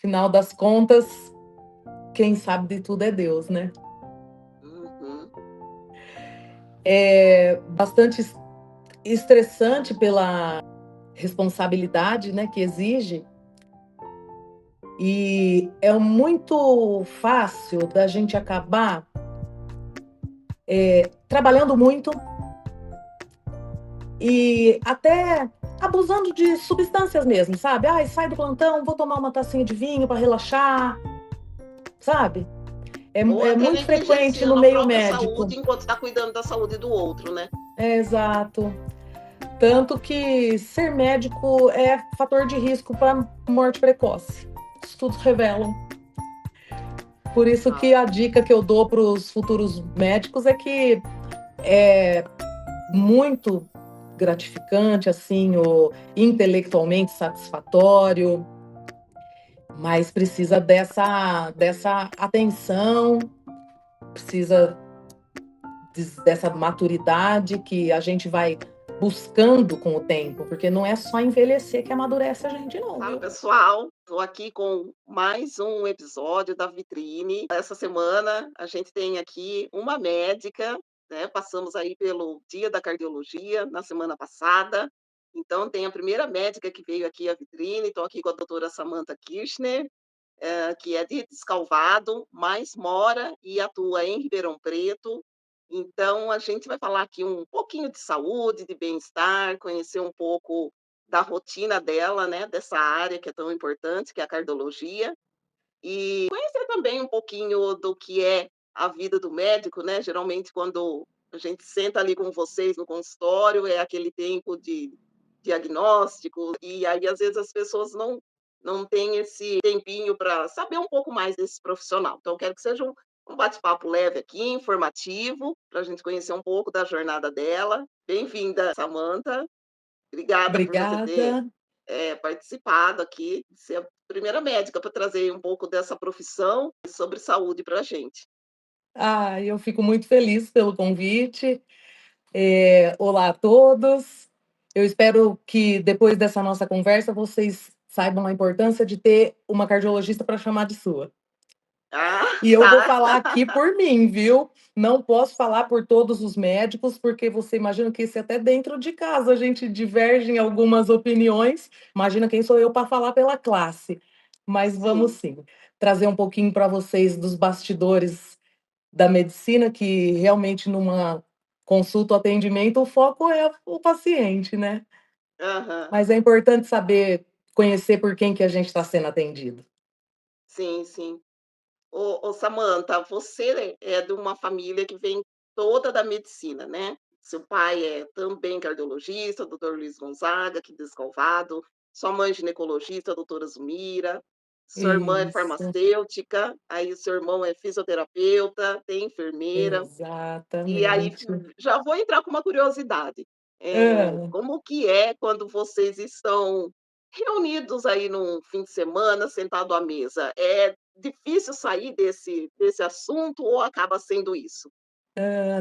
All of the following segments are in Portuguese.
Final das contas, quem sabe de tudo é Deus, né? Uhum. É bastante estressante pela responsabilidade, né, que exige, e é muito fácil da gente acabar trabalhando muito e até abusando de substâncias mesmo, sabe? Ai, sai do plantão, vou tomar uma tacinha de vinho para relaxar, sabe? É, Ou é até muito frequente no negligenciando a meio própria médico. saúde enquanto está cuidando da saúde do outro, né? É exato. Tanto que ser médico é fator de risco para morte precoce. Estudos revelam. Por isso Ah, que a dica que eu dou para os futuros médicos é que é muito gratificante, assim, o intelectualmente satisfatório, mas precisa dessa atenção, precisa dessa maturidade que a gente vai buscando com o tempo, porque não é só envelhecer que amadurece a gente, não, fala viu? pessoal, estou aqui com mais um episódio da Vitrine. Essa semana a gente tem aqui uma médica, né? Passamos aí pelo Dia da Cardiologia na semana passada. Então tem a primeira médica que veio aqui à Vitrine. Estou aqui com a doutora Samantha Kirchner, que é de Descalvado, mas mora e atua em Ribeirão Preto. Então, a gente vai falar aqui um pouquinho de saúde, de bem-estar, conhecer um pouco da rotina dela, né, dessa área que é tão importante, que é a cardiologia, e conhecer também um pouquinho do que é a vida do médico, né? Geralmente, quando a gente senta ali com vocês no consultório, é aquele tempo de diagnóstico, e aí às vezes as pessoas não têm esse tempinho para saber um pouco mais desse profissional. Então, eu quero que seja um bate-papo leve aqui, informativo, para a gente conhecer um pouco da jornada dela. Bem-vinda, Samantha. Obrigada por você ter Obrigada. participado aqui, ser a primeira médica para trazer um pouco dessa profissão sobre saúde para a gente. Ah, eu fico muito feliz pelo convite. Olá a todos. Eu espero que depois dessa nossa conversa vocês saibam a importância de ter uma cardiologista para chamar de sua. Ah, E eu vou tá. falar aqui por mim, viu? Não posso falar por todos os médicos, porque você imagina que se até dentro de casa a gente diverge em algumas opiniões. Imagina quem sou eu para falar pela classe. Mas vamos Sim. sim trazer um pouquinho para vocês dos bastidores da medicina, que realmente numa consulta ou atendimento o foco é o paciente, né? Aham. Mas é importante saber conhecer por quem que a gente está sendo atendido. Sim, sim. Ô, Samantha, você é de uma família que vem toda da medicina, né? Seu pai é também cardiologista, doutor Luiz Gonzaga, aqui de Escalvado. Sua mãe ginecologista, doutora Zumira. Sua irmã é Isso, farmacêutica, aí o seu irmão é fisioterapeuta, tem enfermeira. E aí exatamente. já vou entrar com uma curiosidade. Ah, Como que é quando vocês estão reunidos aí num fim de semana, sentado à mesa? É difícil sair desse assunto ou acaba sendo isso?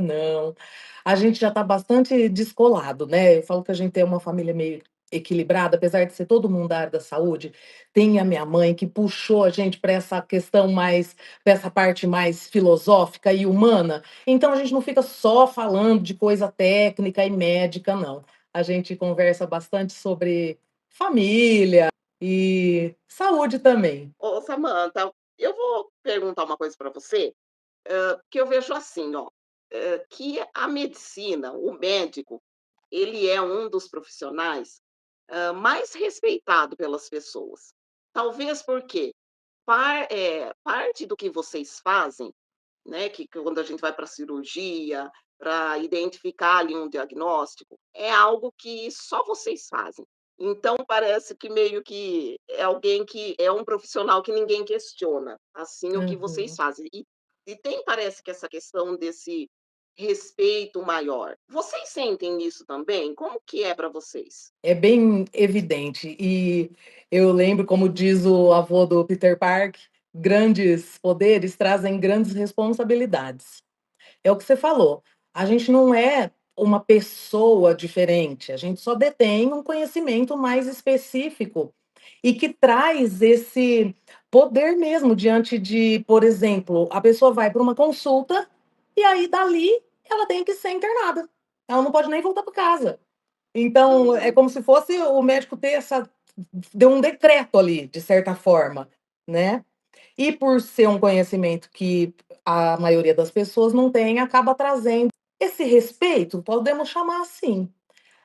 não. A gente já está bastante descolado, né? Eu falo que a gente é uma família meio equilibrada, apesar de ser todo mundo da área da saúde. Tem a minha mãe que puxou a gente para essa questão mais, para essa parte mais filosófica e humana. Então a gente não fica só falando de coisa técnica e médica, não. A gente conversa bastante sobre família e saúde também. Ô, Samantha, eu vou perguntar uma coisa para você, que eu vejo assim, ó, que a medicina, o médico, ele é um dos profissionais mais respeitado pelas pessoas. Talvez porque parte do que vocês fazem, né, que quando a gente vai para a cirurgia, para identificar ali um diagnóstico, é algo que só vocês fazem. Então parece que meio que é alguém que é um profissional que ninguém questiona, assim, o que vocês Uhum. fazem. E tem, parece que essa questão desse respeito maior. Vocês sentem isso também? Como que é para vocês? É bem evidente. E eu lembro, como diz o avô do Peter Park, grandes poderes trazem grandes responsabilidades. É o que você falou. A gente não é uma pessoa diferente, a gente só detém um conhecimento mais específico e que traz esse poder mesmo diante de, por exemplo, a pessoa vai para uma consulta e aí dali ela tem que ser internada. Ela não pode nem voltar para casa. Então, é Uhum. como se fosse o médico ter essa deu um decreto ali, de certa forma, né. E por ser um conhecimento que a maioria das pessoas não tem, acaba trazendo esse respeito, podemos chamar assim.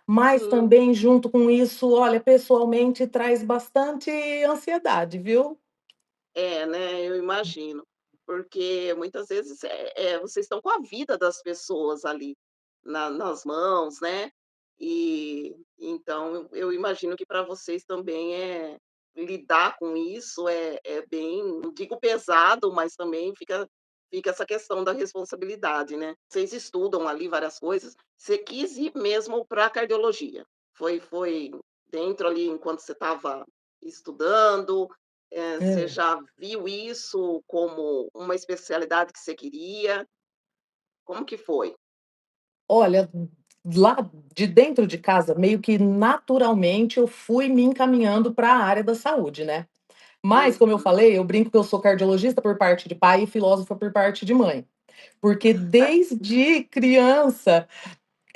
Mas Sim. também junto com isso, olha, pessoalmente traz bastante ansiedade, viu. É, né, eu imagino, porque muitas vezes, vocês estão com a vida das pessoas ali nas mãos, né, e então eu imagino que para vocês também lidar com isso é bem, não digo pesado, mas também fica essa questão da responsabilidade, né. Vocês estudam ali várias coisas, você quis ir mesmo pra cardiologia? Foi dentro ali enquanto você estava estudando, você Hã. já viu isso como uma especialidade que você queria? Como que foi? Olha, lá de dentro de casa, meio que naturalmente eu fui me encaminhando para a área da saúde, né. Mas, como eu Uhum. falei, eu brinco que eu sou cardiologista por parte de pai e filósofa por parte de mãe. Porque desde criança,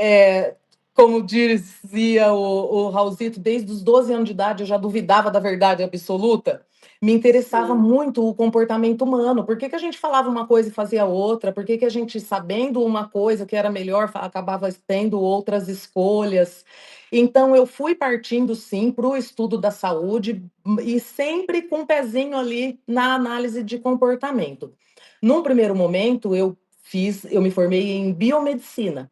eh, como dizia o Raulzito, desde os 12 anos de idade eu já duvidava da verdade absoluta. Me interessava Sim. muito o comportamento humano. Por que que a gente falava uma coisa e fazia outra? Por que que a gente, sabendo uma coisa que era melhor, acabava tendo outras escolhas? Então eu fui partindo sim para o estudo da saúde, e sempre com um pezinho ali na análise de comportamento. Num primeiro momento eu me formei em biomedicina,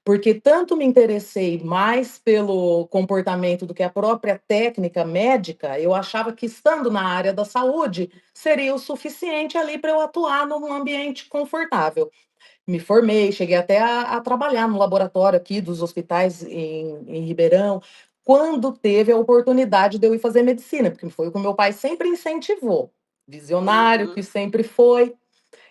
porque tanto me interessei mais pelo comportamento do que a própria técnica médica, eu achava que estando na área da saúde seria o suficiente ali para eu atuar num ambiente confortável. Me formei, cheguei até a trabalhar no laboratório aqui dos hospitais em Ribeirão, quando teve a oportunidade de eu ir fazer medicina, porque foi o que o meu pai sempre incentivou, visionário que Uhum. sempre foi.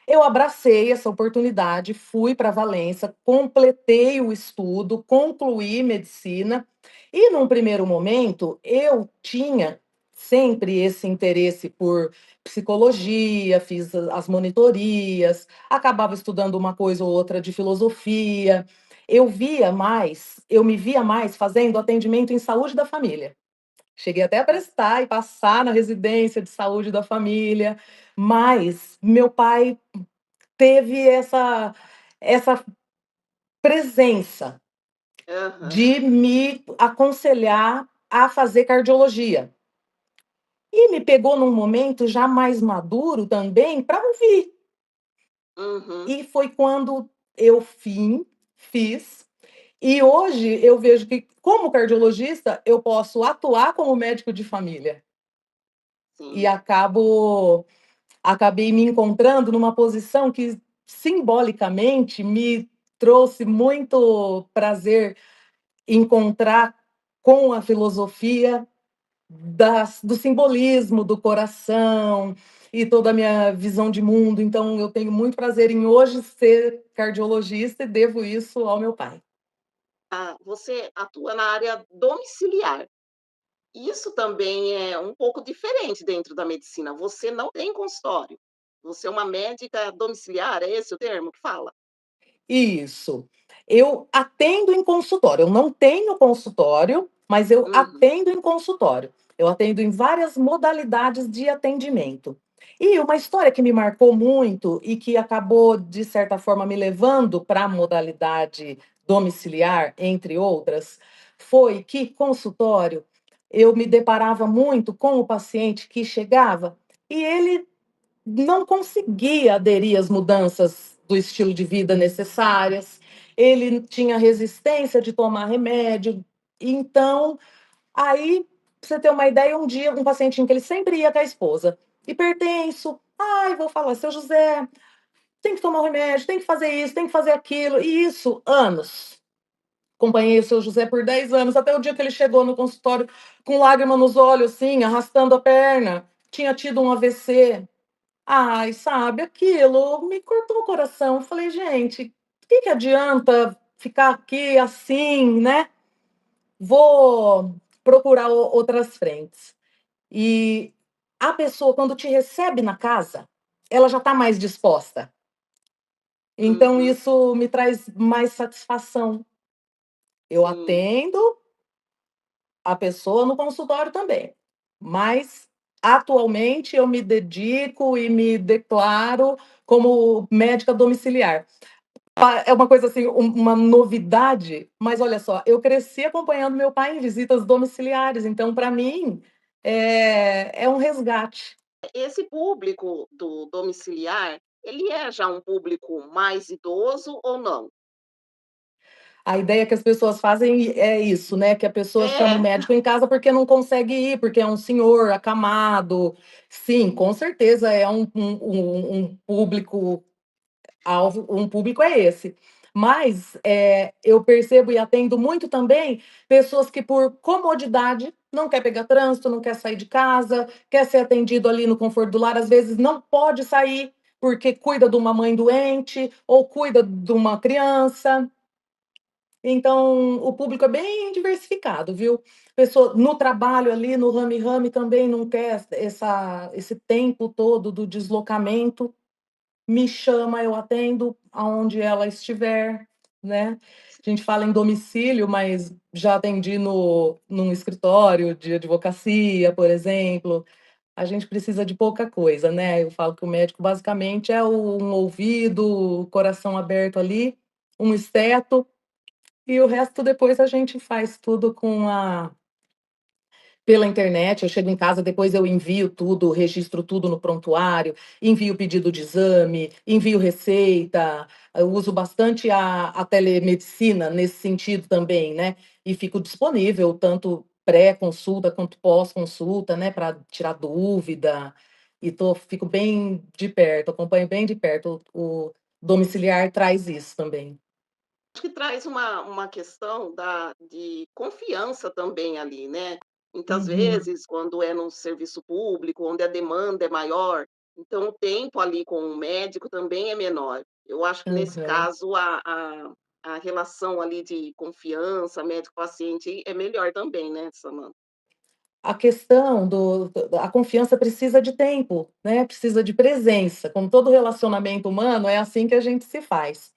Eu abracei essa oportunidade, fui para Valença, completei o estudo, concluí medicina e, num primeiro momento, eu tinha sempre esse interesse por psicologia, fiz as monitorias, acabava estudando uma coisa ou outra de filosofia. Eu me via mais fazendo atendimento em saúde da família. Cheguei até a prestar e passar na residência de saúde da família, mas meu pai teve essa presença Aham. de me aconselhar a fazer cardiologia. E me pegou num momento já mais maduro também para ouvir. Uhum. E foi quando eu fiz, e hoje eu vejo que, como cardiologista, eu posso atuar como médico de família. E Sim. acabei me encontrando numa posição que simbolicamente me trouxe muito prazer encontrar com a filosofia do simbolismo, do coração e toda a minha visão de mundo. Então, eu tenho muito prazer em hoje ser cardiologista e devo isso ao meu pai. Ah, você atua na área domiciliar. Isso também é um pouco diferente dentro da medicina. Você não tem consultório. Você é uma médica domiciliar, é esse o termo que fala? Isso. Eu atendo em consultório. Eu não tenho consultório, mas eu Uhum. atendo em consultório. Eu atendo em várias modalidades de atendimento. E uma história que me marcou muito e que acabou, de certa forma, me levando para a modalidade domiciliar, entre outras, foi que consultório eu me deparava muito com o paciente que chegava e ele não conseguia aderir às mudanças do estilo de vida necessárias, ele tinha resistência de tomar remédio. Então, aí, pra você ter uma ideia, um dia, um pacientinho que ele sempre ia com a esposa, hipertenso, ai, vou falar: "Seu José, tem que tomar o remédio, tem que fazer isso, tem que fazer aquilo", e isso, anos. Acompanhei o seu José por 10 anos, até o dia que ele chegou no consultório com lágrima nos olhos, assim, arrastando a perna, tinha tido um AVC. Ai, sabe, aquilo me cortou o coração. Eu falei: "Gente, o que que adianta ficar aqui assim, né, vou procurar outras frentes". E a pessoa, quando te recebe na casa, ela já está mais disposta. Então, Uhum, isso me traz mais satisfação. Eu sim. atendo a pessoa no consultório também, mas atualmente eu me dedico e me declaro como médica domiciliar. É uma coisa assim, uma novidade, mas olha só, eu cresci acompanhando meu pai em visitas domiciliares, então para mim é um resgate. Esse público do domiciliar, ele é já um público mais idoso ou não? A ideia que as pessoas fazem é isso, né, que a pessoa chama o É, médico em casa porque não consegue ir, porque é um senhor acamado. Sim, com certeza é um público alvo, um público é esse. Mas, eu percebo e atendo muito também pessoas que por comodidade não quer pegar trânsito, não quer sair de casa, quer ser atendido ali no conforto do lar, às vezes não pode sair, porque cuida de uma mãe doente ou cuida de uma criança. Então, o público é bem diversificado, viu? Pessoa no trabalho ali, no rame-rame também não quer esse tempo todo do deslocamento, me chama, eu atendo aonde ela estiver, né. A gente fala em domicílio, mas já atendi num escritório de advocacia, por exemplo. A gente precisa de pouca coisa, né. Eu falo que o médico basicamente é um ouvido, o coração aberto ali, um esteto, e o resto depois a gente faz tudo com a pela internet. Eu chego em casa, depois eu envio tudo, registro tudo no prontuário, envio pedido de exame, envio receita, eu uso bastante a telemedicina nesse sentido também, né, e fico disponível tanto pré-consulta quanto pós-consulta, né, para tirar dúvida, e fico bem de perto, acompanho bem de perto. O domiciliar traz isso também. acho que traz uma questão de confiança também ali, né. Muitas Uhum. vezes, quando é num serviço público, onde a demanda é maior, então o tempo ali com o médico também é menor. Eu acho que nesse Aham. caso a relação ali de confiança médico-paciente é melhor também, né, Samanta? A questão a confiança precisa de tempo, né, precisa de presença, como todo relacionamento humano, é assim que a gente se faz.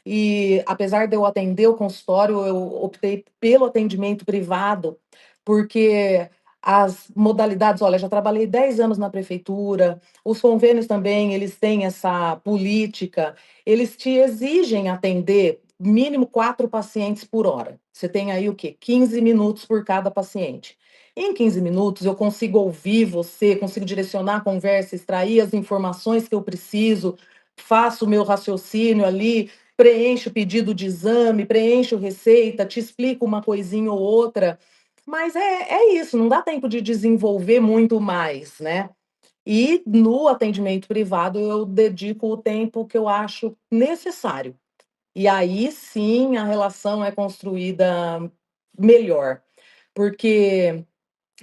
E apesar de eu atender o consultório, eu optei pelo atendimento privado, porque as modalidades, olha, já trabalhei 10 anos na prefeitura, os convênios também, eles têm essa política, eles te exigem atender mínimo 4 pacientes por hora. Você tem aí o quê? 15 minutos por cada paciente. Em 15 minutos eu consigo ouvir você, consigo direcionar a conversa, extrair as informações que eu preciso, faço o meu raciocínio ali, preencho o pedido de exame, preencho receita, te explico uma coisinha ou outra, mas é isso, não dá tempo de desenvolver muito mais, né. E no atendimento privado eu dedico o tempo que eu acho necessário. E aí sim a relação é construída melhor, porque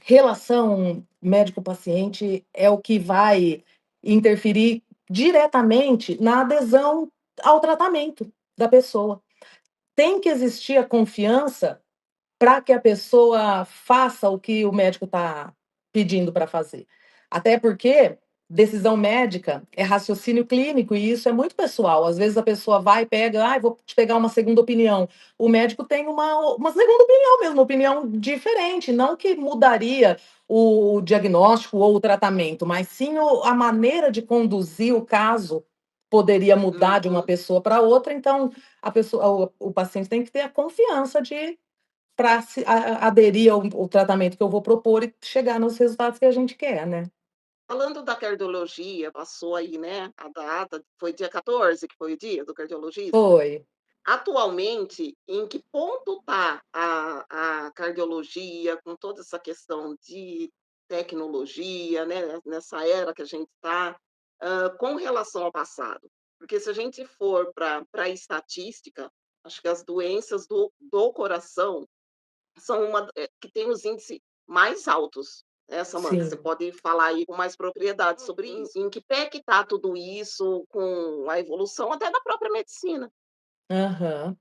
relação médico-paciente é o que vai interferir diretamente na adesão ao tratamento da pessoa. Tem que existir a confiança para que a pessoa faça o que o médico está pedindo para fazer. Até porque decisão médica é raciocínio clínico e isso é muito pessoal. Às vezes a pessoa vai e pega, ah, vou te pegar uma segunda opinião. O médico tem uma segunda opinião mesmo, uma opinião diferente, não que mudaria o diagnóstico ou o tratamento, mas sim a maneira de conduzir o caso poderia mudar de uma Uhum. pessoa para outra. Então a pessoa, o paciente tem que ter a confiança de para se aderir ao tratamento que eu vou propor e chegar nos resultados que a gente quer, né. Falando da cardiologia, passou aí, né, a data, foi dia 14 que foi o dia do cardiologista? Foi. Atualmente, em que ponto está a cardiologia com toda essa questão de tecnologia, né, nessa era que a gente está, com relação ao passado? Porque se a gente for para a estatística, acho que as doenças do coração são que tem os índices mais altos, né, Samanta? Você Sim. pode falar aí com mais propriedade sobre isso. Em que pé que está tudo isso com a evolução até da própria medicina? Aham.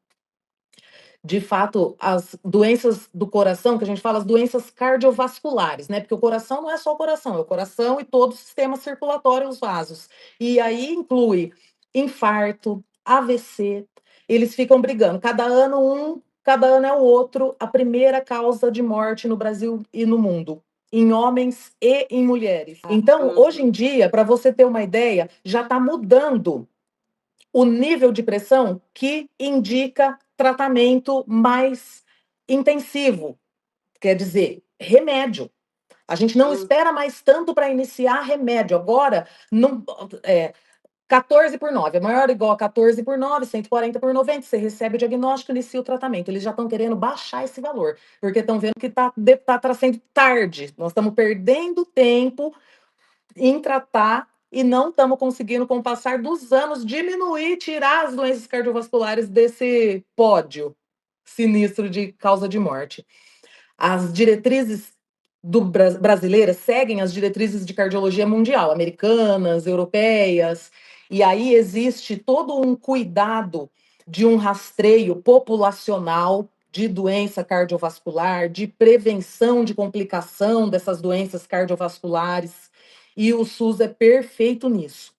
de fato, as doenças do coração, que a gente fala, as doenças cardiovasculares, né? Porque o coração não é só o coração, é o coração e todo o sistema circulatório, os vasos. E aí inclui infarto, AVC, eles ficam brigando. Cada ano é o outro, a primeira causa de morte no Brasil e no mundo, em homens e em mulheres. Então, hoje Uhum. em dia, para você ter uma ideia, já está mudando o nível de pressão que indica tratamento mais intensivo, quer dizer, remédio. A gente não Hum. espera mais tanto para iniciar remédio. Agora, não, 14 por 9, é maior ou igual a 14 por 9, 140 por 90, você recebe o diagnóstico, inicia o tratamento. Eles já estão querendo baixar esse valor, porque estão vendo que está sendo tarde. Nós estamos perdendo tempo em tratar e não estamos conseguindo, com o passar dos anos, diminuir, tirar as doenças cardiovasculares desse pódio sinistro de causa de morte. As diretrizes brasileiras seguem as diretrizes de cardiologia mundial, americanas, europeias, e aí existe todo um cuidado de um rastreio populacional de doença cardiovascular, de prevenção de complicação dessas doenças cardiovasculares, e o SUS é perfeito nisso.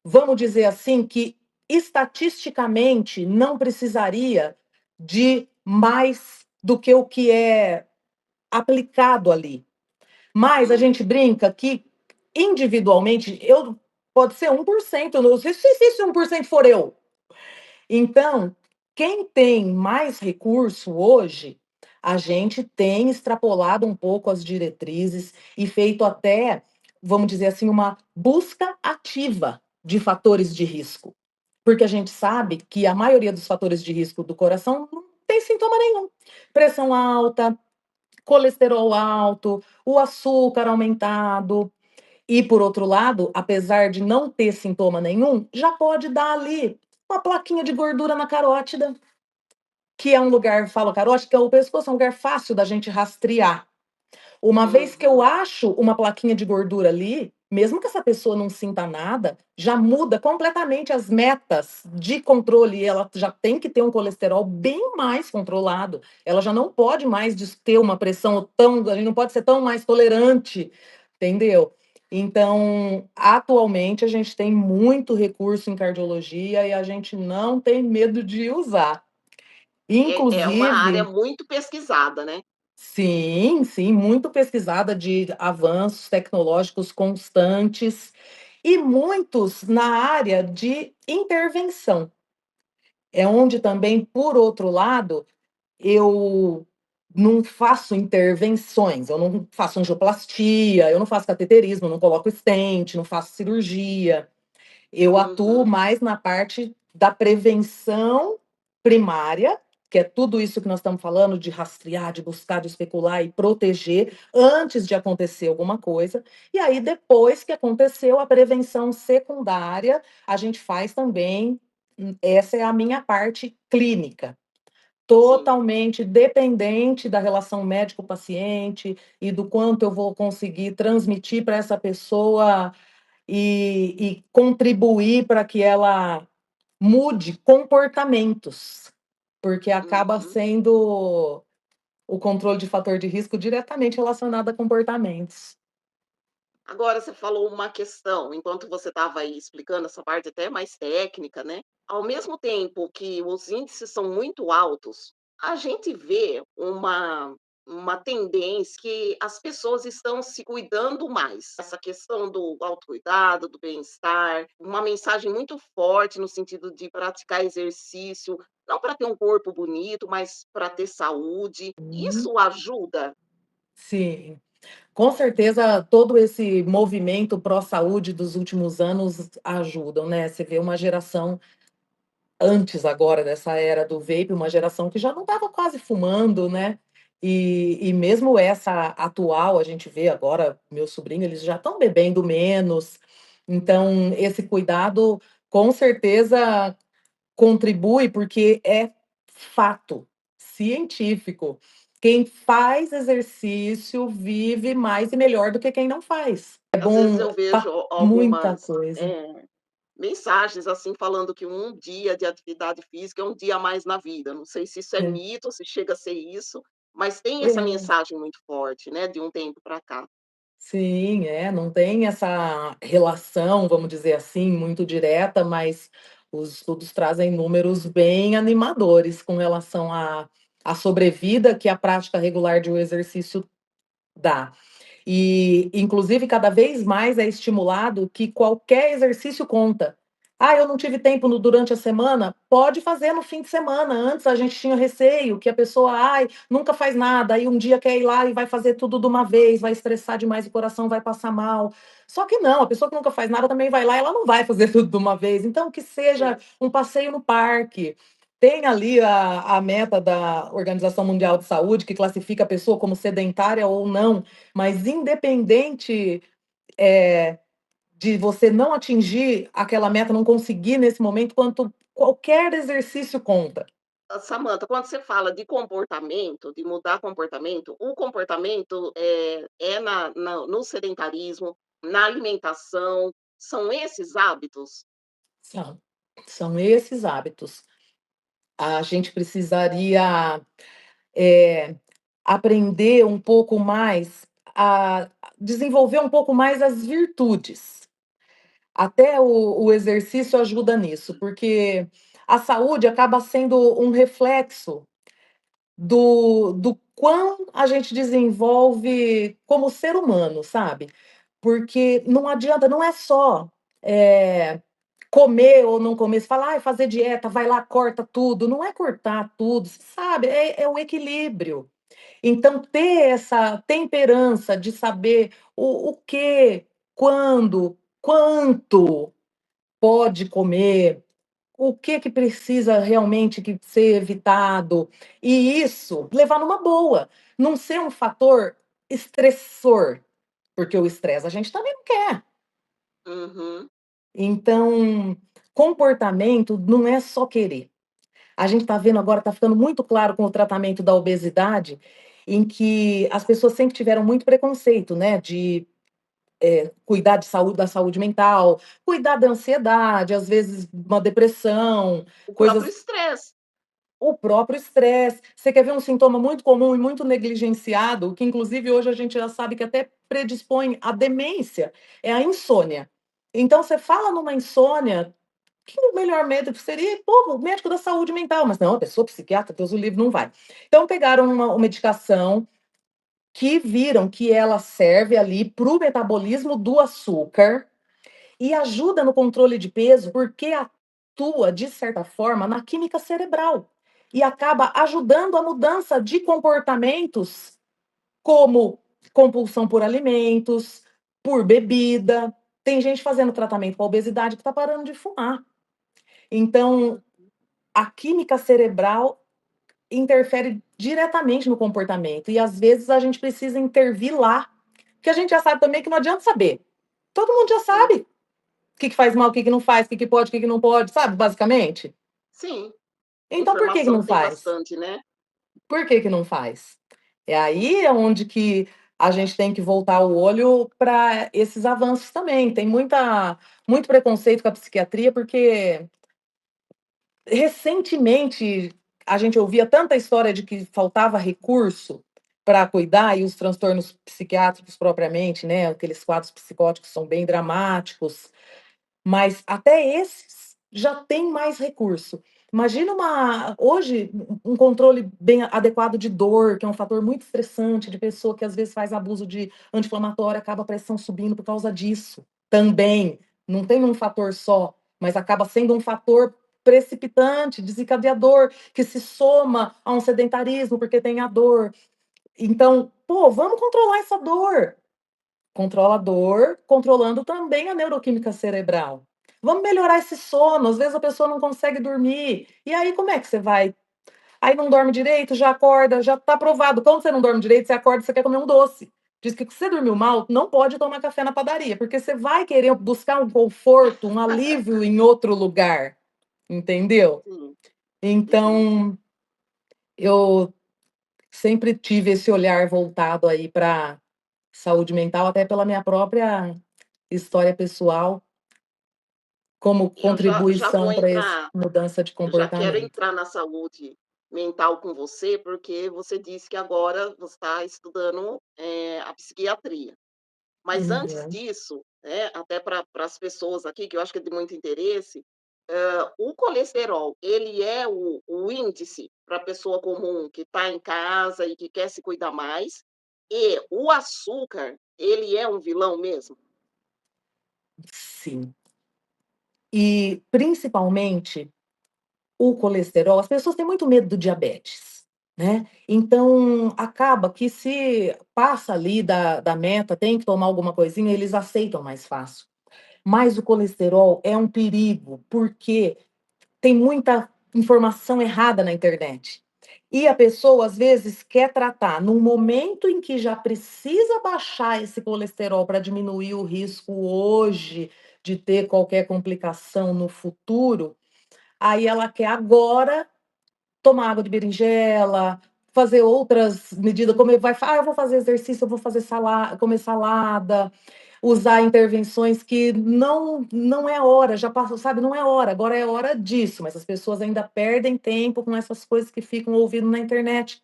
Vamos dizer assim que, estatisticamente, não precisaria de mais do que o que é aplicado ali. Mas a gente brinca que, individualmente, pode ser 1%, não sei se esse 1% for eu. Então, quem tem mais recurso hoje, a gente tem extrapolado um pouco as diretrizes e feito até, vamos dizer assim, uma busca ativa de fatores de risco. Porque a gente sabe que a maioria dos fatores de risco do coração não tem sintoma nenhum. Pressão alta, colesterol alto, o açúcar aumentado. E, por outro lado, apesar de não ter sintoma nenhum, já pode dar ali uma plaquinha de gordura na carótida, que é um lugar, falo carótida, que é o pescoço, é um lugar fácil da gente rastrear. Uma vez que eu Uhum. acho uma plaquinha de gordura ali, mesmo que essa pessoa não sinta nada, já muda completamente as metas de controle. Ela já tem que ter um colesterol bem mais controlado. Ela já não pode mais ter uma pressão tão. A gente não pode ser tão mais tolerante, entendeu? Então, atualmente, a gente tem muito recurso em cardiologia e a gente não tem medo de usar. É uma área Inclusive, muito pesquisada, né? sim, sim, muito pesquisada, de avanços tecnológicos constantes e muitos na área de intervenção. É onde também, por outro lado, eu não faço intervenções, eu não faço angioplastia, eu não faço cateterismo, não coloco stent, não faço cirurgia. Eu atuo Uhum. mais na parte da prevenção primária, que é tudo isso que nós estamos falando, de rastrear, de buscar, de especular e proteger antes de acontecer alguma coisa. E aí, depois que aconteceu a prevenção secundária, a gente faz também. Essa é a minha parte clínica, Sim. totalmente dependente da relação médico-paciente e do quanto eu vou conseguir transmitir para essa pessoa e contribuir para que ela mude comportamentos, porque acaba Uhum. sendo o controle de fator de risco diretamente relacionado a comportamentos. Agora você falou uma questão, enquanto você estava aí explicando essa parte até mais técnica, né, ao mesmo tempo que os índices são muito altos, a gente vê uma tendência que as pessoas estão se cuidando mais. Essa questão do autocuidado, do bem-estar, uma mensagem muito forte no sentido de praticar exercício, não para ter um corpo bonito, mas para ter saúde. Uhum. Isso ajuda? Sim, com certeza todo esse movimento pró-saúde dos últimos anos ajudam, né, você vê uma geração antes agora dessa era do vape, uma geração que já não estava quase fumando, né, e mesmo essa atual, a gente vê agora, meu sobrinho, eles já estão bebendo menos, então esse cuidado com certeza contribui, porque é fato científico. Quem faz exercício vive mais e melhor do que quem não faz. É Às vezes bom eu vejo para muita algumas coisa. mensagens, assim, falando que um dia de atividade física é um dia a mais na vida. Não sei se isso é É. mito, se chega a ser isso, mas tem essa É. mensagem muito forte, né, de um tempo para cá. Sim, não tem essa relação, vamos dizer assim, muito direta, mas os estudos trazem números bem animadores com relação à sobrevida que a prática regular de um exercício dá. E, inclusive, cada vez mais é estimulado que qualquer exercício conta. Ah, eu não tive tempo durante a semana? Pode fazer no fim de semana. Antes a gente tinha receio que a pessoa, ai, nunca faz nada, aí um dia quer ir lá e vai fazer tudo de uma vez, vai estressar demais o coração, vai passar mal. Só que não, a pessoa que nunca faz nada também vai lá e ela não vai fazer tudo de uma vez. Então, que seja Sim. um passeio no parque. Tem ali a meta da Organização Mundial de Saúde, que classifica a pessoa como sedentária ou não, mas independente, eh, de você não atingir aquela meta, não conseguir nesse momento, quanto qualquer exercício conta. Samanta, quando você fala de comportamento, de mudar comportamento, o comportamento é no sedentarismo, na alimentação, são esses hábitos? São, são esses hábitos. A gente precisaria, eh, aprender um pouco mais a desenvolver um pouco mais as virtudes. Até o exercício ajuda nisso, porque a saúde acaba sendo um reflexo do quão a gente desenvolve como ser humano, sabe. Porque não adianta, não é só, eh, comer ou não comer, você fala: "Ai, fazer dieta, vai lá, corta tudo", não é cortar tudo, você sabe, é o equilíbrio. Então ter essa temperança de saber o que, quando, quanto pode comer, o que precisa realmente que ser evitado, e isso levar numa boa, não ser um fator estressor, porque o estresse a gente também não quer. Uhum. Então, comportamento não é só querer. A gente está vendo agora, está ficando muito claro com o tratamento da obesidade, em que as pessoas sempre tiveram muito preconceito, né, de cuidar de saúde da saúde mental, cuidar da ansiedade, às vezes uma depressão, O próprio coisas. estresse. O próprio estresse. Você quer ver um sintoma muito comum e muito negligenciado, que inclusive hoje a gente já sabe que até predispõe à demência, é a insônia. Então você fala numa insônia, que o melhor médico seria, pô, o médico da saúde mental, mas não, a pessoa psiquiatra, Deus o livre, não vai. Então pegaram uma medicação que viram que ela serve ali para o metabolismo do açúcar, e ajuda no controle de peso, porque atua, de certa forma, na química cerebral. E acaba ajudando a mudança de comportamentos, como compulsão por alimentos, por bebida. Tem gente fazendo tratamento para obesidade que está parando de fumar. Então, a química cerebral interfere diretamente no comportamento. E às vezes a gente precisa intervir lá. Porque a gente já sabe também que não adianta saber. Todo mundo já Sim. sabe. O que faz mal, o que não faz, o que pode, o que não pode, sabe, basicamente? Sim, Então por que informação não tem faz? bastante, né. Por que não faz? É aí onde que a gente tem que voltar o olho para esses avanços também. Tem muito preconceito com a psiquiatria, porque recentemente a gente ouvia tanta história de que faltava recurso para cuidar, e os transtornos psiquiátricos propriamente, né, aqueles quadros psicóticos são bem dramáticos. Mas até esses já têm mais recurso. Imagina uma hoje, um controle bem adequado de dor, que é um fator muito estressante, de pessoa que às vezes faz abuso de anti-inflamatório, acaba a pressão subindo por causa disso, também. Não tem um fator só, mas acaba sendo um fator precipitante, desencadeador, que se soma a um sedentarismo, porque tem a dor. Então, pô, vamos controlar essa dor. Controla a dor, controlando também a neuroquímica cerebral. Vamos melhorar esse sono, às vezes a pessoa não consegue dormir, e aí como é que você vai? Aí não dorme direito, já acorda, já está provado, quando você não dorme direito, você acorda e você quer comer um doce. Diz que se você dormiu mal, não pode tomar café na padaria, porque você vai querer buscar um conforto, um alívio em outro lugar, entendeu? Sim. Uhum. Então, eu sempre tive esse olhar voltado aí para saúde mental, até pela minha própria história pessoal. como Eu já vou contribuição para essa entrar mudança de eu já quero comportamento. entrar na saúde mental com você, porque você disse que agora você está estudando, a psiquiatria. Mas antes Uhum. disso, né, até para as pessoas aqui, que eu acho que é de muito interesse, o colesterol, ele é o índice para a pessoa comum que está em casa e que quer se cuidar mais, e o açúcar, ele é um vilão mesmo? Sim. E principalmente o colesterol, as pessoas têm muito medo do diabetes, né? Então acaba que se passa ali da meta, tem que tomar alguma coisinha, eles aceitam mais fácil. Mas o colesterol é um perigo, porque tem muita informação errada na internet. E a pessoa, às vezes, quer tratar num momento em que já precisa baixar esse colesterol para diminuir o risco hoje de ter qualquer complicação no futuro, aí ela quer agora tomar água de berinjela, fazer outras medidas, como vai, eu vou fazer exercício, eu vou fazer salada, comer salada, usar intervenções que não é hora, já passou, sabe, não é hora, agora é hora disso, mas as pessoas ainda perdem tempo com essas coisas que ficam ouvindo na internet.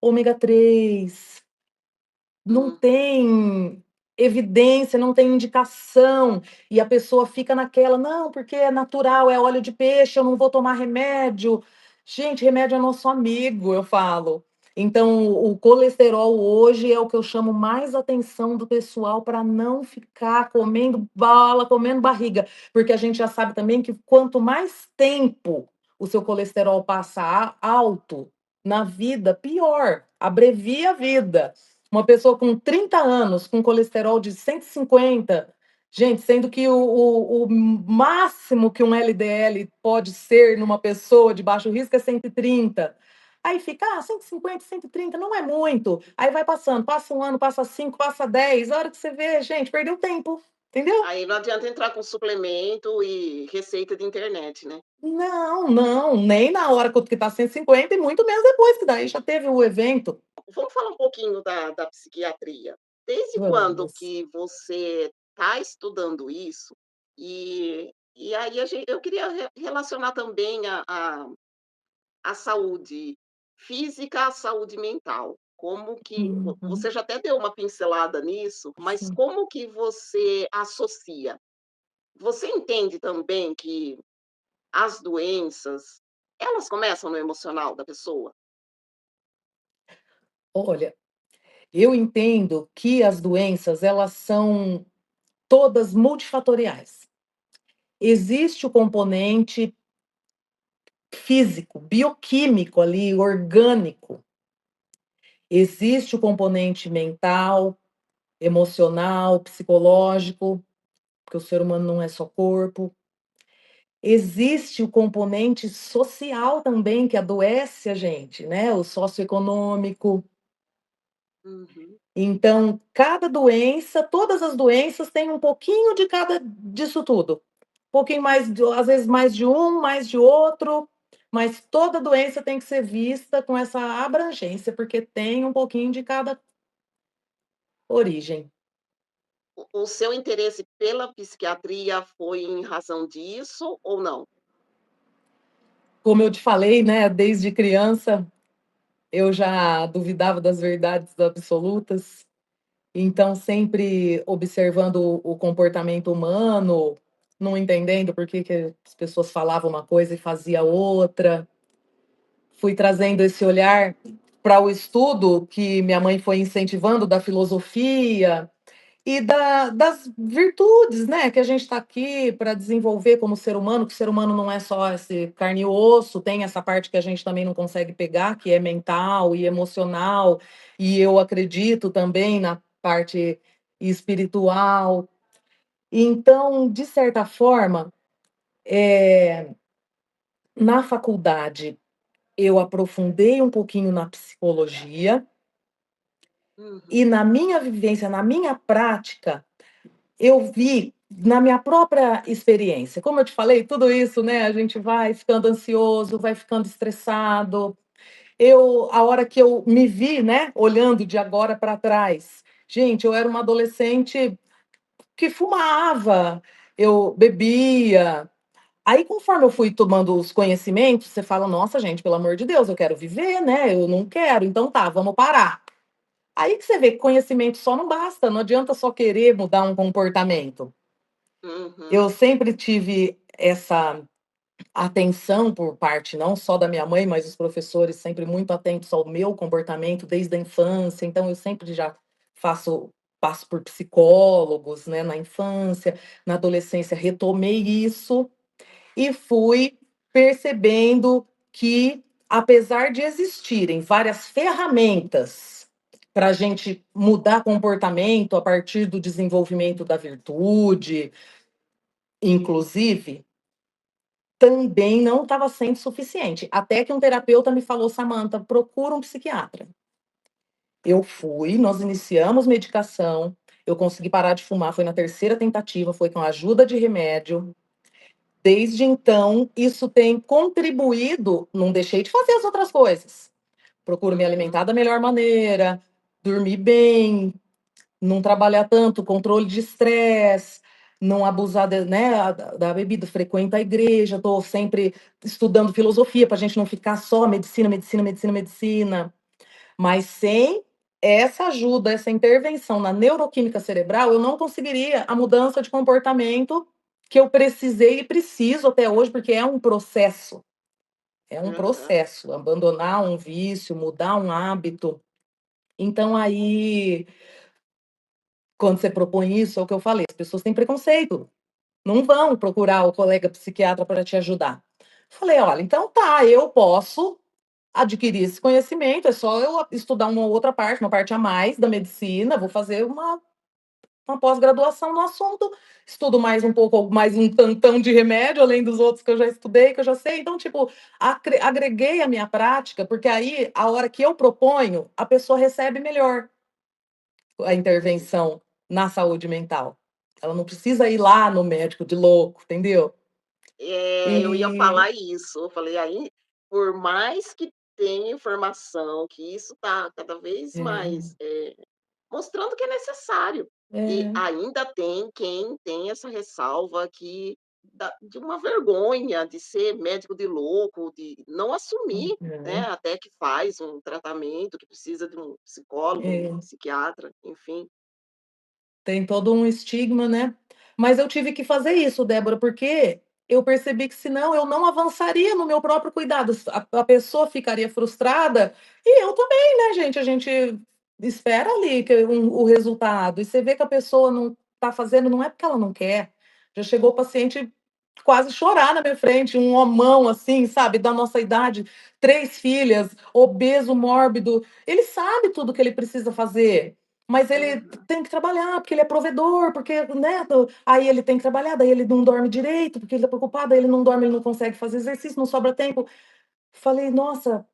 Ômega 3 não Hum. tem evidência, não tem indicação, e a pessoa fica naquela: "Não, porque é natural, é óleo de peixe, eu não vou tomar remédio". Gente, remédio é nosso amigo, eu falo. Então, o colesterol hoje é o que eu chamo mais atenção do pessoal para não ficar comendo bala, comendo barriga, porque a gente já sabe também que quanto mais tempo o seu colesterol passa alto na vida, pior, abrevia a vida. Uma pessoa com 30 anos, com colesterol de 150, gente, sendo que o máximo que um LDL pode ser numa pessoa de baixo risco é 130. Aí fica, 150, 130, não é muito. Aí vai passando, passa um ano, passa 5, passa 10. A hora que você vê, gente, perdeu tempo, entendeu? Aí não adianta entrar com suplemento e receita de internet, né? Não, não, nem na hora que tá 150 e muito menos depois, que daí já teve o evento. Vamos falar um pouquinho da psiquiatria. Desde quando Vamos. que você está estudando isso? E aí eu queria relacionar também a saúde física à saúde mental. Como que Uhum, você já até deu uma pincelada nisso, mas sim. como que você associa? Você entende também que as doenças, elas começam no emocional da pessoa? Olha, eu entendo que as doenças, elas são todas multifatoriais. Existe o componente físico, bioquímico ali, orgânico. Existe o componente mental, emocional, psicológico, porque o ser humano não é só corpo. Existe o componente social também, que adoece a gente, né, o socioeconômico. Uhum. Então, cada doença, todas as doenças têm um pouquinho de cada disso tudo. Um pouquinho mais, às vezes mais de um, mais de outro, mas toda doença tem que ser vista com essa abrangência, porque tem um pouquinho de cada origem. O seu interesse pela psiquiatria foi em razão disso ou não? Como eu te falei, né, desde criança eu já duvidava das verdades absolutas, então sempre observando o comportamento humano, não entendendo por que que as pessoas falavam uma coisa e fazia outra. Fui trazendo esse olhar para o estudo que minha mãe foi incentivando da filosofia e das virtudes, né, que a gente está aqui para desenvolver como ser humano, que o ser humano não é só esse carne e osso, tem essa parte que a gente também não consegue pegar, que é mental e emocional, e eu acredito também na parte espiritual. Então, de certa forma, na faculdade eu aprofundei um pouquinho na psicologia e Uhum. na minha vivência, na minha prática, eu vi na minha própria experiência. Como eu te falei, tudo isso, né, a gente vai ficando ansioso, vai ficando estressado. A hora que eu me vi, né, olhando de agora para trás, gente, eu era uma adolescente que fumava, eu bebia. Aí, conforme eu fui tomando os conhecimentos, você fala: "Nossa, gente, pelo amor de Deus, eu quero viver, né, eu não quero, então tá, vamos parar". Aí que você vê que conhecimento só não basta, não adianta só querer mudar um comportamento. Uhum, Eu sempre tive essa atenção por parte não só da minha mãe, mas os professores sempre muito atentos ao meu comportamento desde a infância, então eu sempre já faço passo por psicólogos, né, na infância, na adolescência retomei isso e fui percebendo que, apesar de existirem várias ferramentas para a gente mudar comportamento a partir do desenvolvimento da virtude, inclusive, também não estava sendo suficiente. Até que um terapeuta me falou: Samanta, procura um psiquiatra. Eu fui, nós iniciamos medicação, eu consegui parar de fumar, foi na terceira tentativa, foi com a ajuda de remédio. Desde então, isso tem contribuído, não deixei de fazer as outras coisas. Procuro me uhum, alimentar da melhor maneira, dormir bem, não trabalhar tanto, controle de estresse, não abusar né, da bebida, frequenta a igreja, estou sempre estudando filosofia para a gente não ficar só medicina, medicina, medicina, medicina. Mas sem essa ajuda, essa intervenção na neuroquímica cerebral, eu não conseguiria a mudança de comportamento que eu precisei e preciso até hoje, porque é um processo. É um aham. processo, abandonar um vício, mudar um hábito. Então, aí, quando você propõe isso, é o que eu falei, as pessoas têm preconceito, não vão procurar o colega psiquiatra para te ajudar. Falei: "Olha, então tá, eu posso adquirir esse conhecimento, é só eu estudar uma outra parte, uma parte a mais da medicina, vou fazer uma pós-graduação no assunto, estudo mais um pouco, mais um tantão de remédio, além dos outros que eu já estudei, que eu já sei". Então, tipo, agreguei a minha prática, porque aí, a hora que eu proponho, a pessoa recebe melhor a intervenção na saúde mental. Ela não precisa ir lá no médico de louco, entendeu? Eu ia E falar isso, eu falei: "Aí, por mais que tenha informação, que isso está cada vez é, mais, mostrando que é necessário, e é, ainda tem quem tem essa ressalva que de uma vergonha de ser médico de louco, de não assumir, né, é, até que faz um tratamento, que precisa de um psicólogo, um é. psiquiatra, enfim". Tem todo um estigma, né. Mas eu tive que fazer isso, Débora, porque eu percebi que senão eu não avançaria no meu próprio cuidado, a pessoa ficaria frustrada e eu também, né, gente, a gente espera ali que o resultado, e você vê que a pessoa não está fazendo, não é porque ela não quer. Já chegou o paciente quase chorar na minha frente, um homão, assim, sabe, da nossa idade, 3 filhas, obeso, mórbido, ele sabe tudo que ele precisa fazer, mas ele Uhum, tem que trabalhar, porque ele é provedor, porque, né, aí ele tem que trabalhar, daí ele não dorme direito, porque ele tá preocupado, aí ele não dorme, ele não consegue fazer exercício, não sobra tempo. Falei: "Nossa,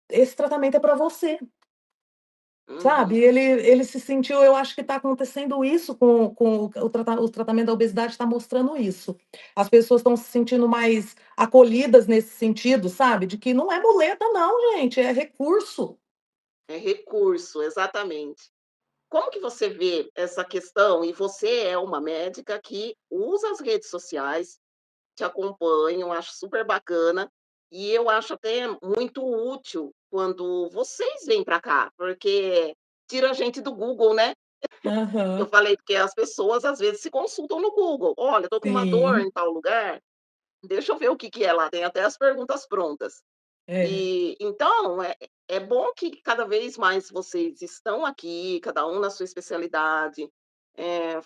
esse tratamento é para você", sabe. uhum. Ele se sentiu, eu acho que está acontecendo isso com o tratamento da obesidade, está mostrando isso. As pessoas estão se sentindo mais acolhidas nesse sentido, sabe, de que não é muleta não, gente, é recurso. É recurso, exatamente. Como que você vê essa questão? E você é uma médica que usa as redes sociais, te acompanham, acho super bacana, e eu acho até muito útil quando vocês vêm para cá, porque tira a gente do Google, né. Eu Aham. falei, porque as pessoas às vezes se consultam no Google: "Olha, estou com uma dor Sim. em tal lugar, deixa eu ver o que que é lá", tem até as perguntas prontas. É. E então é bom que cada vez mais vocês estão aqui, cada um na sua especialidade,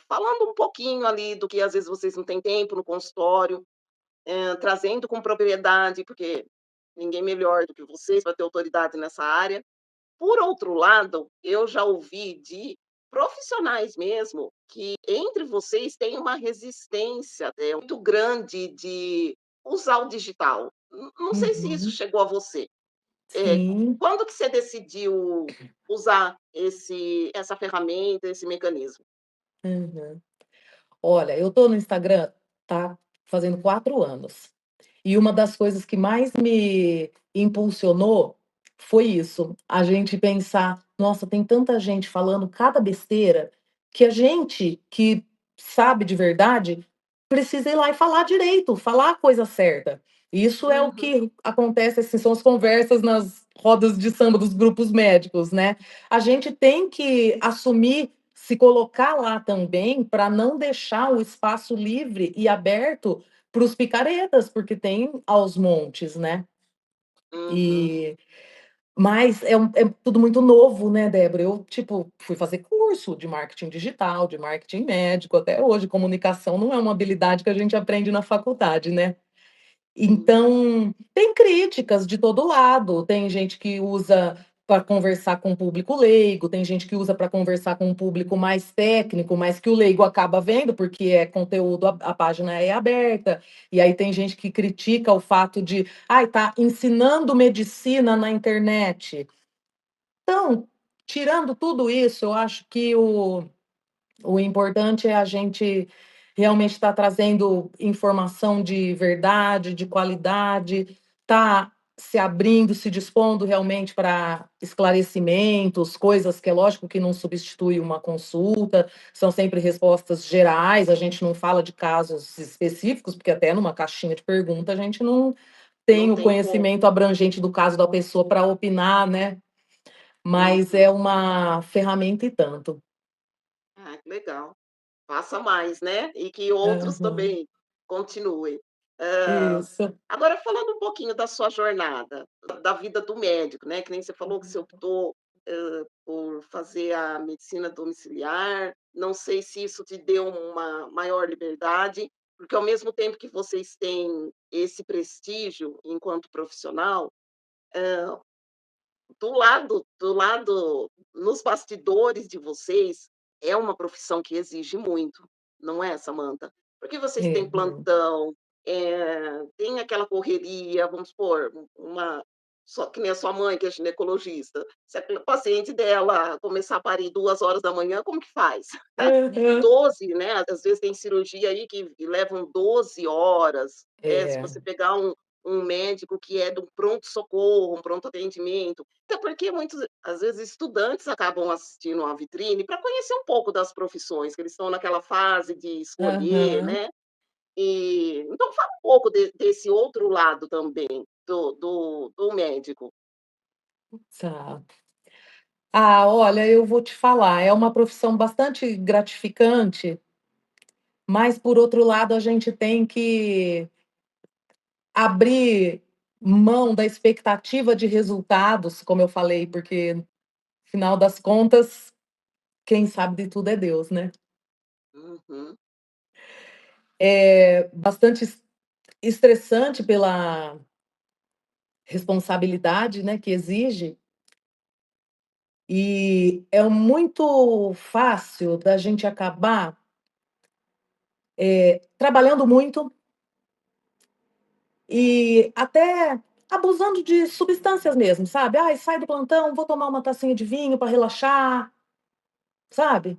falando um pouquinho ali do que às vezes vocês não têm tempo no consultório, trazendo com propriedade, porque ninguém melhor do que vocês para ter autoridade nessa área. Por outro lado, eu já ouvi de profissionais mesmo que entre vocês tem uma resistência até muito grande de usar o digital. Não sei se isso Uhum. chegou a você. Eh, Sim. Quando que você decidiu usar essa ferramenta, esse mecanismo? Uhum. Olha, eu tô no Instagram, tá fazendo 4 anos. E uma das coisas que mais me impulsionou foi isso, a gente pensar: "Nossa, tem tanta gente falando cada besteira, que a gente que sabe de verdade precisa ir lá e falar direito, falar a coisa certa. Isso é o Uhum, que acontece, assim, são as conversas nas rodas de samba dos grupos médicos, né. A gente tem que assumir, se colocar lá também, para não deixar o espaço livre e aberto para os picaretas, porque tem aos montes, né. uhum, E mas é tudo muito novo, né, Débora. Eu, tipo, fui fazer curso de marketing digital, de marketing médico, até hoje comunicação não é uma habilidade que a gente aprende na faculdade, né. sim. Então, tem críticas de todo lado, tem gente que usa para conversar com o público leigo, tem gente que usa para conversar com um público mais técnico, mas que o leigo acaba vendo, porque é conteúdo, a página é aberta, e aí tem gente que critica o fato de: "Ai, tá ensinando medicina na internet". Então, tirando tudo isso, eu acho que o importante é a gente realmente estar trazendo informação de verdade, de qualidade, tá se abrindo, se dispondo realmente para esclarecimentos, coisas que é lógico que não substitui uma consulta, são sempre respostas gerais, a gente não fala de casos específicos, porque até numa caixinha de pergunta a gente não tem Não o tem como. conhecimento abrangente do caso da pessoa para opinar, né, mas é Uhum. uma ferramenta e tanto. Ah, que legal. Faça mais, né, e que outros Aham, também continuem. Hã, isso. agora falando um pouquinho da sua jornada, da vida do médico, né, que nem você falou que você optou, por fazer a medicina domiciliar, não sei se isso te deu uma maior liberdade, porque ao mesmo tempo que vocês têm esse prestígio enquanto profissional, do lado nos bastidores de vocês, é uma profissão que exige muito, não é, Samanta? Porque vocês É, têm plantão, tem aquela correria, vamos supor, uma só que nem a sua mãe, que é ginecologista, se a paciente dela começar a parir 2 horas da manhã, como que faz? aham. 12, né, às vezes tem cirurgia aí que levam 12 horas, se É, você pegar um médico que é do pronto-socorro, um pronto-atendimento, até porque muitos, às vezes, estudantes acabam assistindo a vitrine para conhecer um pouco das profissões, que eles estão naquela fase de escolher, aham, né. Então fala um pouco desse outro lado também, do médico. tá. Ah, olha, eu vou te falar, é uma profissão bastante gratificante, mas por outro lado a gente tem que abrir mão da expectativa de resultados, como eu falei, porque, final das contas, quem sabe de tudo é Deus, né. Uhum, É bastante estressante pela responsabilidade, né, que exige. E é muito fácil da gente acabar, trabalhando muito e até abusando de substâncias mesmo, sabe. "Ai, sai do plantão, vou tomar uma tacinha de vinho para relaxar", sabe.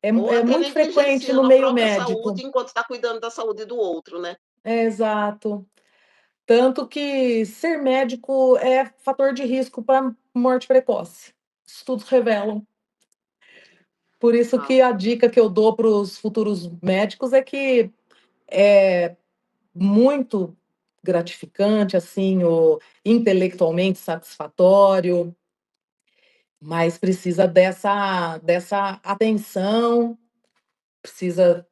É ou é até muito frequente no negligenciando a meio própria médico. saúde enquanto está cuidando da saúde do outro, né. É, exato. Tanto que ser médico é fator de risco para morte precoce. Estudos revelam. Por isso que Uau. a dica que eu dou para os futuros médicos é que é muito gratificante, assim, o intelectualmente satisfatório, mas precisa dessa atenção, precisa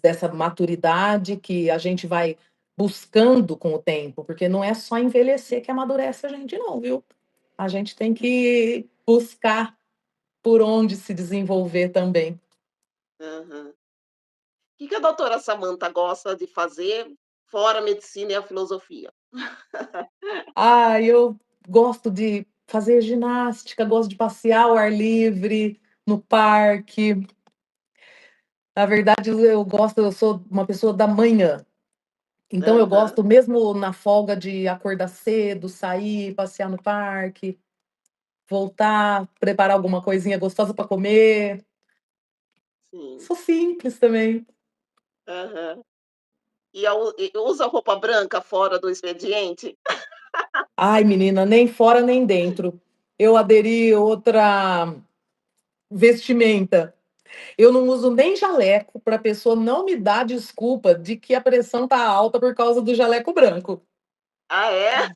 dessa maturidade que a gente vai buscando com o tempo, porque não é só envelhecer que amadurece a gente não, viu. A gente tem que buscar por onde se desenvolver também. Aham. Que a doutora Samanta gosta de fazer, fora a medicina e a filosofia? Ah, eu gosto de fazer ginástica, gosto de passear ao ar livre, no parque. Na verdade, eu sou uma pessoa da manhã, então eu Aham, gosto mesmo na folga de acordar cedo, sair, passear no parque, voltar, preparar alguma coisinha gostosa para comer. sim. Sou simples também. Aham. E usa roupa branca fora do expediente? Ai, menina, nem fora nem dentro. Eu aderi outra vestimenta. Eu não uso nem jaleco para a pessoa não me dar desculpa de que a pressão está alta por causa do jaleco branco. Ah, é?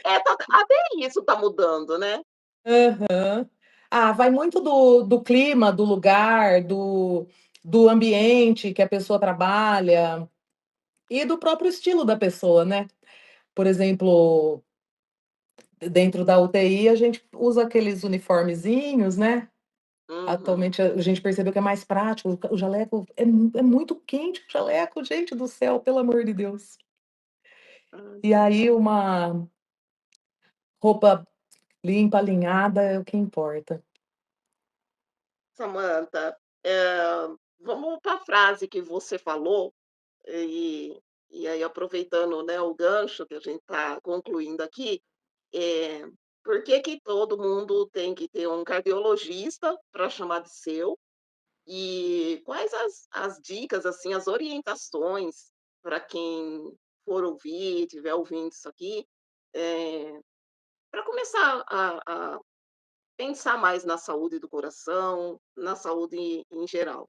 É, até isso está mudando, né? Aham. Ah, vai muito do clima, do lugar, do ambiente que a pessoa trabalha e do próprio estilo da pessoa, né? Por exemplo, dentro da UTI a gente usa aqueles uniformezinhos, né? Uhum. Atualmente a gente percebeu que é mais prático, o jaleco é muito quente, o jaleco, gente do céu, pelo amor de Deus. Ah, E aí entendi. uma roupa limpa, alinhada é o que importa. Samantha, vamos para a frase que você falou, e e aí aproveitando, né, o gancho que a gente está concluindo aqui, eh, por que que todo mundo tem que ter um cardiologista para chamar de seu? E quais as dicas, assim, as orientações para quem for ouvir, estiver ouvindo isso aqui, para começar a pensar mais na saúde do coração, na saúde em geral?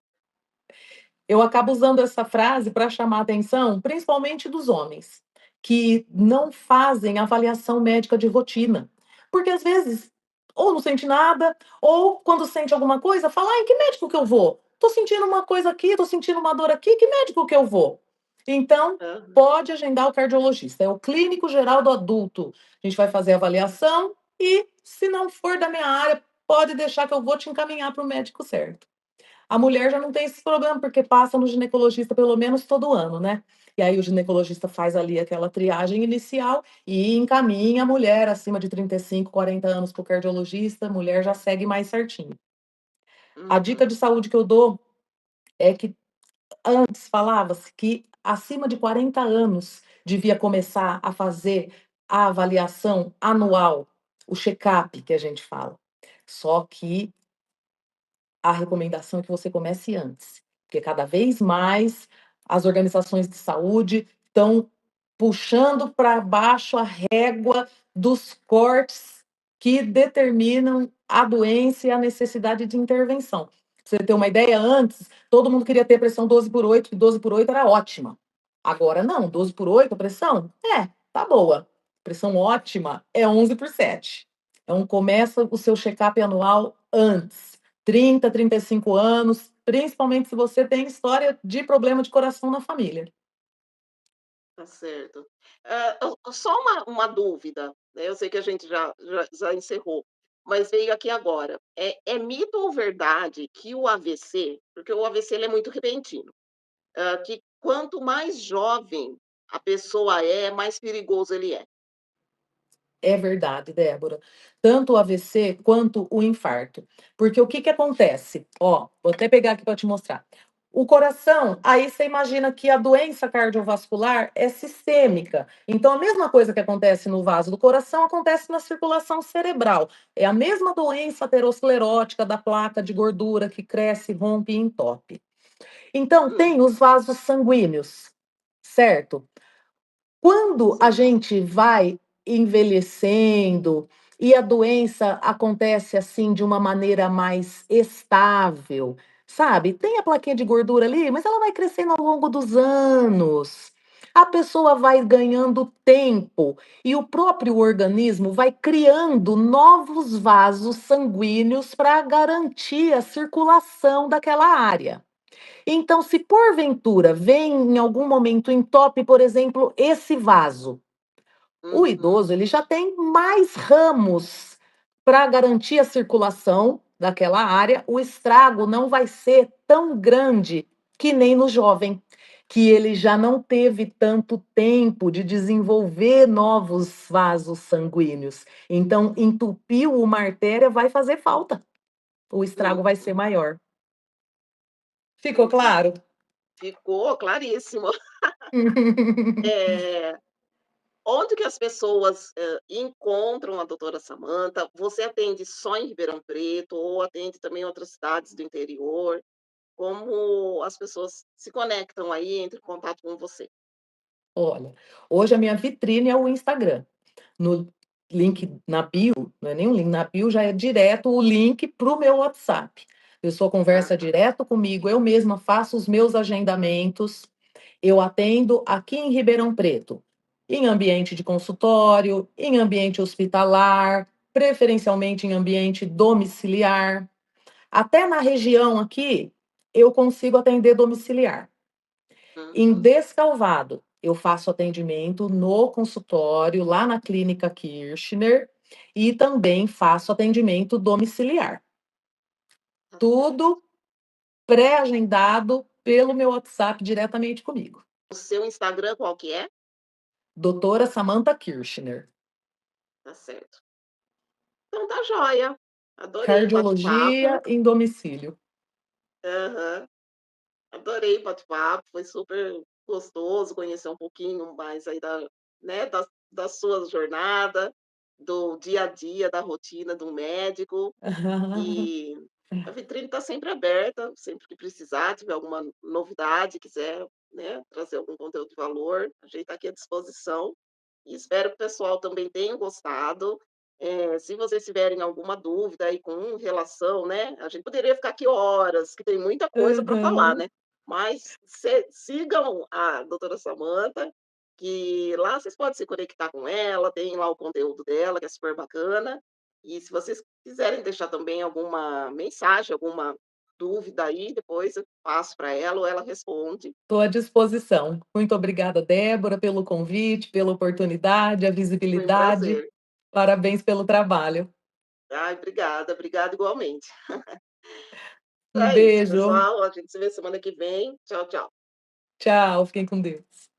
Eu acabo usando essa frase para chamar a atenção, principalmente dos homens, que não fazem avaliação médica de rotina. Porque às vezes, ou não sente nada, ou quando sente alguma coisa, fala: ai, que médico que eu vou? Tô sentindo uma coisa aqui, tô sentindo uma dor aqui, que médico que eu vou? Então, Aham. pode agendar o cardiologista, é o clínico geral do adulto. A gente vai fazer a avaliação e, se não for da minha área, pode deixar que eu vou te encaminhar para o médico certo. A mulher já não tem esse problema, porque passa no ginecologista pelo menos todo ano, né. E aí o ginecologista faz ali aquela triagem inicial e encaminha a mulher acima de 35, 40 anos para o cardiologista, a mulher já segue mais certinho. A dica Uhum. de saúde que eu dou é que antes falava-se que acima de 40 anos devia começar a fazer a avaliação anual, o check-up que a gente fala. Só que a recomendação é que você comece antes, porque cada vez mais as organizações de saúde estão puxando para baixo a régua dos cortes que determinam a doença e a necessidade de intervenção. Pra você ter uma ideia, antes todo mundo queria ter pressão 12/8, que 12/8 era ótima. Agora não, 12/8 a pressão? É, tá boa. Pressão ótima é 11/7. Então começa o seu check-up anual antes. 30, 35 anos, principalmente se você tem história de problema de coração na família. Tá certo. Só uma dúvida, né, eu sei que a gente já encerrou, mas veio aqui agora. É mito ou verdade que o AVC, porque o AVC ele é muito repentino, que quanto mais jovem a pessoa é, mais perigoso ele é? É verdade, Débora. Tanto o AVC quanto o infarto. Porque o que que acontece? Ó, vou até pegar aqui para te mostrar. O coração, aí você imagina que a doença cardiovascular é sistêmica. Então, a mesma coisa que acontece no vaso do coração acontece na circulação cerebral. É a mesma doença aterosclerótica da placa de gordura que cresce, rompe e entope. Então, Hum, tem os vasos sanguíneos, certo? Quando a sim. gente vai envelhecendo e a doença acontece, assim, de uma maneira mais estável, sabe, tem a plaquinha de gordura ali, mas ela vai crescendo ao longo dos anos. A pessoa vai ganhando tempo e o próprio organismo vai criando novos vasos sanguíneos para garantir a circulação daquela área. Então, se porventura vem em algum momento entope, por exemplo, esse vaso, o Uhum. idoso ele já tem mais ramos para garantir a circulação daquela área, o estrago não vai ser tão grande que nem no jovem, que ele já não teve tanto tempo de desenvolver novos vasos sanguíneos. Então, entupiu uma artéria, vai fazer falta, o estrago vai ser Uhum. maior. Ficou Entendi. claro? Ficou claríssimo. Eh, Onde que as pessoas, encontram a doutora Samanta? Você atende só em Ribeirão Preto ou atende também em outras cidades do interior? Como as pessoas se conectam aí, entram em contato com você? Olha, hoje a minha vitrine é o Instagram. No link na bio, não é nem um link, na bio já é direto o link para o meu WhatsApp. pessoa conversa Aham. direto comigo, eu mesma faço os meus agendamentos. Eu atendo aqui em Ribeirão Preto, em ambiente de consultório, em ambiente hospitalar, preferencialmente em ambiente domiciliar. Até na região aqui, eu consigo atender domiciliar. Em Uhum. Descalvado, eu faço atendimento no consultório, lá na clínica Kirchner, e também faço atendimento domiciliar. Tá certo. Tudo pré-agendado pelo meu WhatsApp diretamente comigo. O seu Instagram qual que é? Doutora Samantha Kirchner. Tá certo. Então tá joia. Adorei o bate-papo. Cardiologia em domicílio. Aham. Adorei o bate-papo, foi super gostoso conhecer um pouquinho mais aí da, né, da sua jornada, do dia a dia, da rotina do médico. E a vitrine está sempre aberta, sempre que precisar, tiver alguma novidade, quiser, né, trazer algum conteúdo de valor, a gente está aqui à disposição. E espero que o pessoal também tenha gostado. Se vocês tiverem alguma dúvida aí com relação, né, a gente poderia ficar aqui horas, que tem muita coisa para falar, Aham. né? Mas sigam a doutora Samanta, que lá vocês podem se conectar com ela, tem lá o conteúdo dela, que é super bacana. E se vocês quiserem deixar também alguma mensagem, alguma dúvida aí, depois eu passo para ela ou ela responde. Estou à disposição. Muito obrigada, Débora, pelo convite, pela oportunidade, a Foi um visibilidade. prazer. Parabéns pelo trabalho. Ai, obrigada, obrigada igualmente. Um É isso, beijo. pessoal. A gente se vê semana que vem. Tchau, tchau. Tchau, fiquem com Deus.